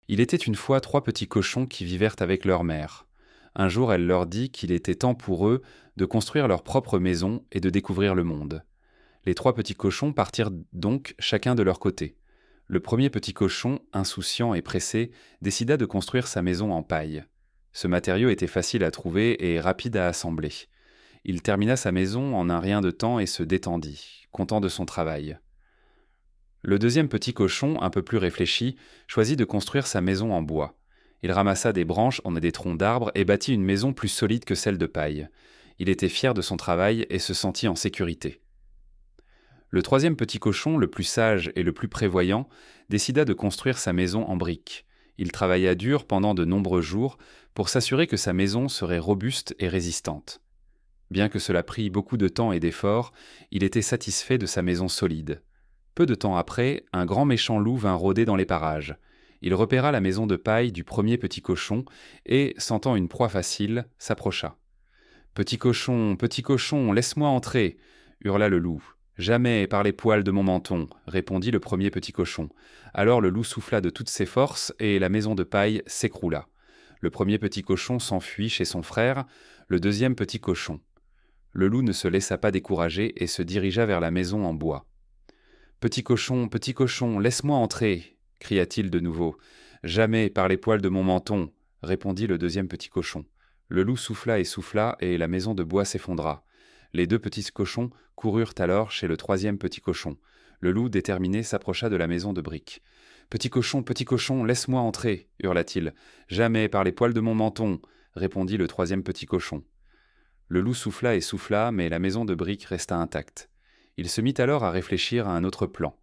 Il était une fois 3 petits cochons qui vivèrent avec leur mère. Un jour, elle leur dit qu'il était temps pour eux de construire leur propre maison et de découvrir le monde. Les 3 petits cochons partirent donc chacun de leur côté. Le premier petit cochon, insouciant et pressé, décida de construire sa maison en paille. Ce matériau était facile à trouver et rapide à assembler. Il termina sa maison en un rien de temps et se détendit, content de son travail. Le deuxième petit cochon, un peu plus réfléchi, choisit de construire sa maison en bois. Il ramassa des branches et des troncs d'arbres et bâtit une maison plus solide que celle de paille. Il était fier de son travail et se sentit en sécurité. Le troisième petit cochon, le plus sage et le plus prévoyant, décida de construire sa maison en briques. Il travailla dur pendant de nombreux jours pour s'assurer que sa maison serait robuste et résistante. Bien que cela prît beaucoup de temps et d'efforts, il était satisfait de sa maison solide. Peu de temps après, un grand méchant loup vint rôder dans les parages. Il repéra la maison de paille du premier petit cochon et, sentant une proie facile, s'approcha. « petit cochon, laisse-moi entrer !» hurla le loup. « Jamais, par les poils de mon menton !» répondit le premier petit cochon. Alors le loup souffla de toutes ses forces et la maison de paille s'écroula. Le premier petit cochon s'enfuit chez son frère, le deuxième petit cochon. Le loup ne se laissa pas décourager et se dirigea vers la maison en bois. « petit cochon, laisse-moi entrer !» cria-t-il de nouveau. « Jamais, par les poils de mon menton !» répondit le deuxième petit cochon. Le loup souffla et la maison de bois s'effondra. Les 2 petits cochons coururent alors chez le troisième petit cochon. Le loup, déterminé, s'approcha de la maison de briques. « petit cochon, laisse-moi entrer !» hurla-t-il. « Jamais, par les poils de mon menton !» répondit le troisième petit cochon. Le loup souffla, mais la maison de briques resta intacte. Il se mit alors à réfléchir à un autre plan.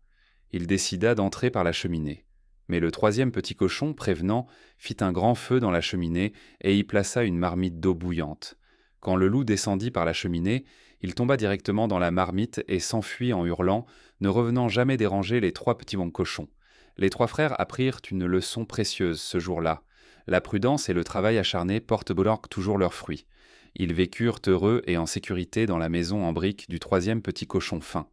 Il décida d'entrer par la cheminée. Mais le troisième petit cochon, prévenant, fit un grand feu dans la cheminée et y plaça une marmite d'eau bouillante. Quand le loup descendit par la cheminée, il tomba directement dans la marmite et s'enfuit en hurlant, ne revenant jamais déranger les 3 petits cochons. Les 3 frères apprirent une leçon précieuse ce jour-là. La prudence et le travail acharné portent donc toujours leurs fruits. Ils vécurent heureux et en sécurité dans la maison en briques du troisième petit cochon fin.